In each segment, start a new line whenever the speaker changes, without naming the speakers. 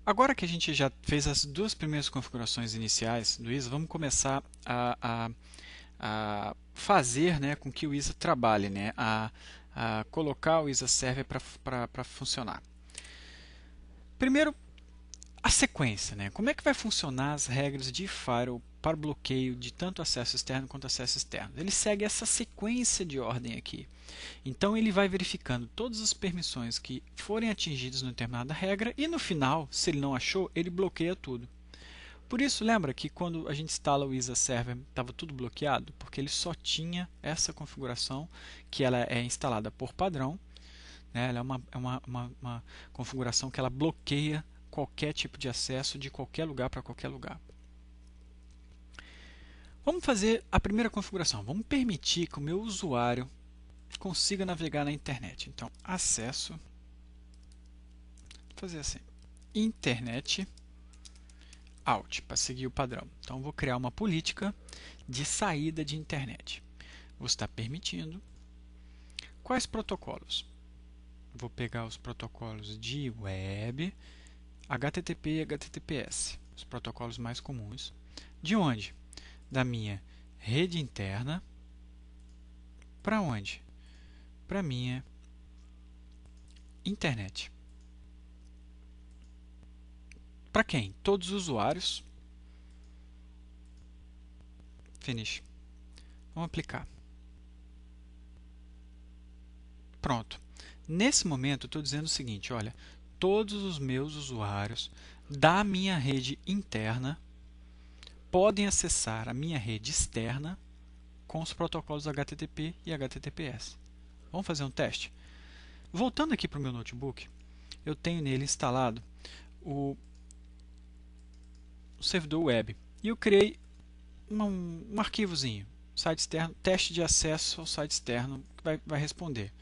Agora que a gente já fez as duas primeiras configurações iniciais do ISA, vamos começar a fazer, né, com que o ISA trabalhe, né, a colocar o ISA Server para funcionar. Primeiro, a sequência, né? Como é que vai funcionar as regras de firewall para bloqueio de tanto acesso externo quanto acesso externo? Ele segue essa sequência de ordem aqui. Então ele vai verificando todas as permissões que forem atingidas em determinada regra e no final, se ele não achou, ele bloqueia tudo. Por isso, lembra que quando a gente instala o ISA Server estava tudo bloqueado? Porque ele só tinha essa configuração que ela é instalada por padrão, né? Ela é uma configuração que ela bloqueia qualquer tipo de acesso de qualquer lugar para qualquer lugar. Vamos fazer a primeira configuração. Vamos permitir que o meu usuário consiga navegar na internet. Então, acesso, vou fazer assim, internet out, para seguir o padrão. Então, vou criar uma política de saída de internet. Vou estar permitindo. Quais protocolos? Vou pegar os protocolos de web, HTTP e HTTPS, os protocolos mais comuns. De onde? Da minha rede interna para onde? Para a minha internet. Para quem? Todos os usuários. Finish. Vamos aplicar. Pronto. Nesse momento, eu estou dizendo o seguinte, olha, todos os meus usuários da minha rede interna podem acessar a minha rede externa com os protocolos HTTP e HTTPS. Vamos fazer um teste? Voltando aqui para o meu notebook, eu tenho nele instalado o servidor web e eu criei um arquivozinho, site externo, teste de acesso ao site externo, que vai responder.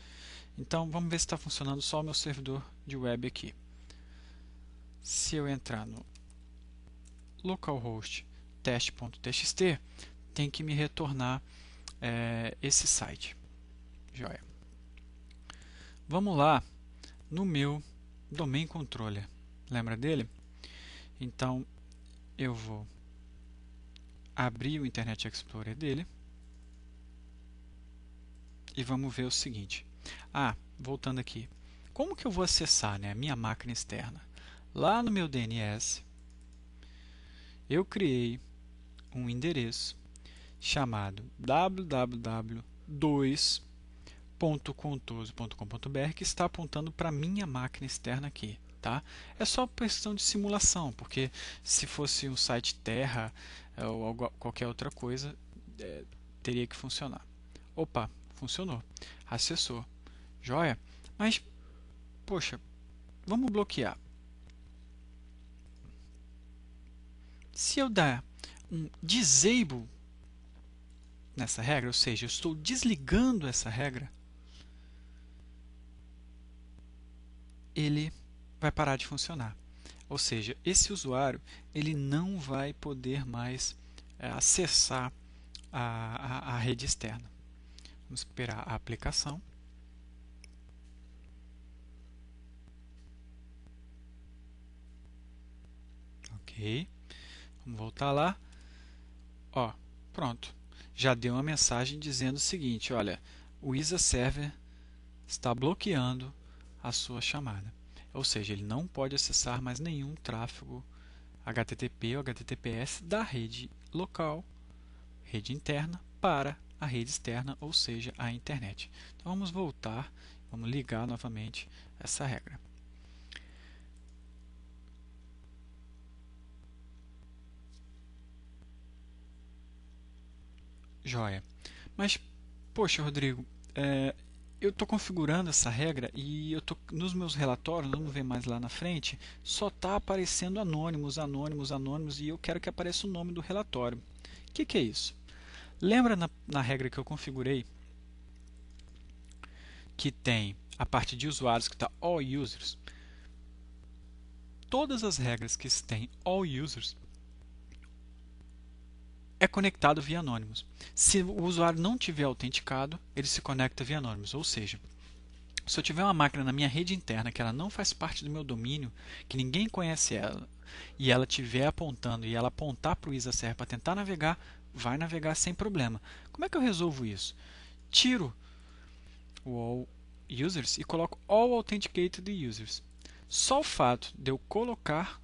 Então vamos ver se está funcionando só o meu servidor de web aqui. Se eu entrar no localhost teste.txt, tem que me retornar esse site. Joia. Vamos lá no meu domain controller. Lembra dele? Então eu vou abrir o Internet Explorer dele e vamos ver o seguinte. Voltando aqui. Como que eu vou acessar, né, a minha máquina externa? Lá no meu DNS, eu criei um endereço chamado www.2.contoso.com.br que está apontando para a minha máquina externa aqui. Tá? É só questão de simulação, porque se fosse um site Terra ou qualquer outra coisa, teria que funcionar. Opa, funcionou. Acessou. Joia? Mas, poxa, vamos bloquear. Se eu der um disable nessa regra, ou seja, eu estou desligando essa regra, ele vai parar de funcionar. Ou seja, esse usuário ele não vai poder mais acessar a rede externa. Vamos esperar a aplicação. Ok. Vamos voltar lá. Ó, pronto. Já deu uma mensagem dizendo o seguinte, olha, o ISA Server está bloqueando a sua chamada. Ou seja, ele não pode acessar mais nenhum tráfego HTTP ou HTTPS da rede local, rede interna, para a rede externa, ou seja, a internet. Então vamos voltar, vamos ligar novamente essa regra. Joia. Mas, poxa, Rodrigo, eu estou configurando essa regra e eu tô, nos meus relatórios, vamos ver mais lá na frente, só está aparecendo anônimos, anônimos, anônimos e eu quero que apareça o nome do relatório. O que é isso? Lembra na regra que eu configurei que tem a parte de usuários que está All Users? Todas as regras que têm All Users é conectado via anônimos. Se o usuário não tiver autenticado, ele se conecta via anônimos, ou seja, Se eu tiver uma máquina na minha rede interna que ela não faz parte do meu domínio, que ninguém conhece ela, e ela estiver apontando e ela apontar para o ISA Server para tentar navegar, vai navegar sem problema. Como é que eu resolvo isso? Tiro o All Users e coloco All Authenticated Users. Só o fato de eu colocar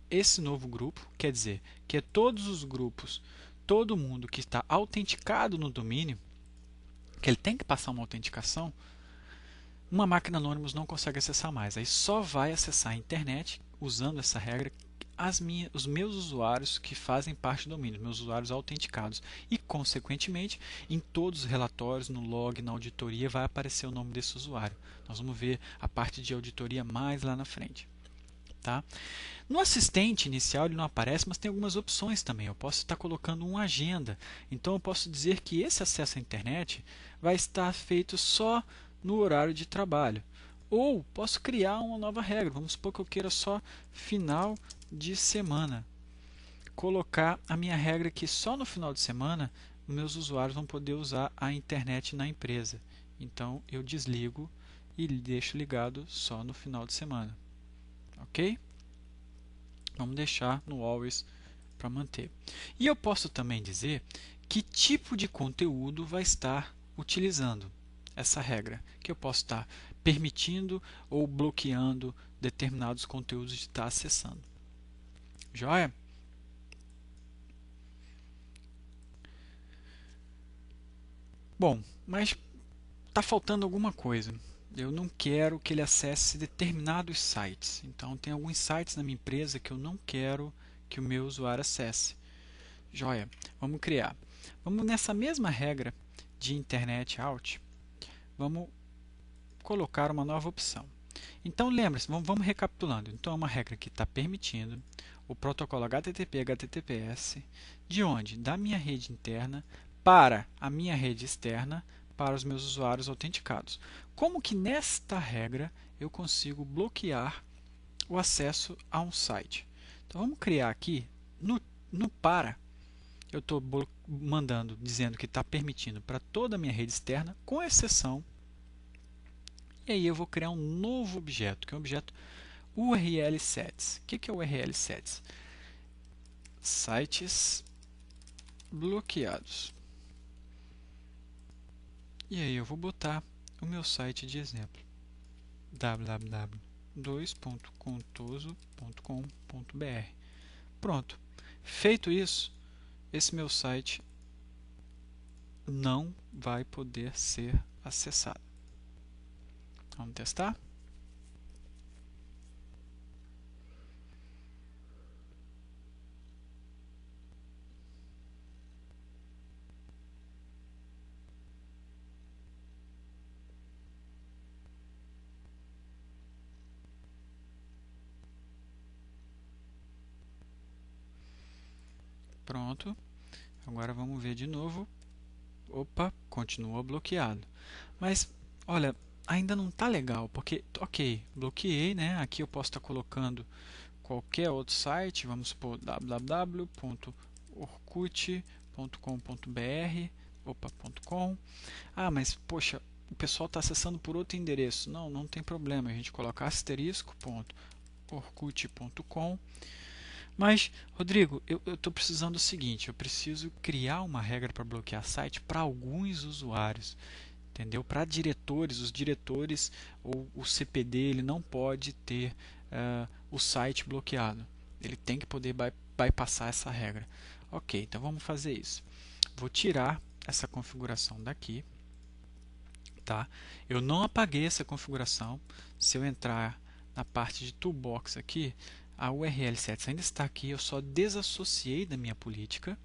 esse novo grupo, quer dizer que é todos os grupos, todo mundo que está autenticado no domínio, que ele tem que passar uma autenticação, uma máquina Anonymous não consegue acessar mais. Aí só vai acessar a internet usando essa regra os meus usuários que fazem parte do domínio, meus usuários autenticados. E, consequentemente, em todos os relatórios, no log, na auditoria, vai aparecer o nome desse usuário. Nós vamos ver a parte de auditoria mais lá na frente. Tá? No assistente inicial ele não aparece, mas tem algumas opções também. Eu posso estar colocando uma agenda. Então eu posso dizer que esse acesso à internet vai estar feito só no horário de trabalho. Ou posso criar uma nova regra. Vamos supor que eu queira só final de semana. Colocar a minha regra que só no final de semana meus usuários vão poder usar a internet na empresa. Então eu desligo e deixo ligado só no final de semana. Ok? Vamos deixar no always para manter. E eu posso também dizer que tipo de conteúdo vai estar utilizando essa regra, que eu posso estar permitindo ou bloqueando determinados conteúdos de estar acessando. Joia? Bom, mas está faltando alguma coisa. Eu não quero que ele acesse determinados sites. Então, tem alguns sites na minha empresa que eu não quero que o meu usuário acesse. Joia, vamos criar. Vamos nessa mesma regra de Internet Out, vamos colocar uma nova opção. Então, lembre-se, vamos recapitulando. Então, é uma regra que está permitindo o protocolo HTTP HTTPS de onde? Da minha rede interna para a minha rede externa para os meus usuários autenticados. Como que nesta regra eu consigo bloquear o acesso a um site? Então vamos criar aqui no para. Eu estou mandando, dizendo que está permitindo para toda a minha rede externa, com exceção. E aí eu vou criar um novo objeto, que é o objeto URL sets. O que é o URL sets? Sites bloqueados. E aí eu vou botar o meu site de exemplo, www.contoso.com.br. Pronto. Feito isso, esse meu site não vai poder ser acessado. Vamos testar? Pronto. Agora vamos ver de novo. Opa, continua bloqueado. Mas, olha, ainda não está legal, porque, ok, bloqueei, né? Aqui eu posso estar colocando qualquer outro site, vamos supor www.orkut.com.br, opa.com. Ah, mas, poxa, o pessoal está acessando por outro endereço. Não, não tem problema, a gente coloca asterisco.orkut.com. Mas, Rodrigo, eu estou precisando do seguinte, eu preciso criar uma regra para bloquear site para alguns usuários, entendeu? Para diretores, os diretores ou o CPD, ele não pode ter o site bloqueado. Ele tem que poder bypassar essa regra. Ok, então vamos fazer isso. Vou tirar essa configuração daqui. Tá? Eu não apaguei essa configuração. Se eu entrar na parte de Toolbox aqui, a URL sets ainda está aqui, eu só desassociei da minha política.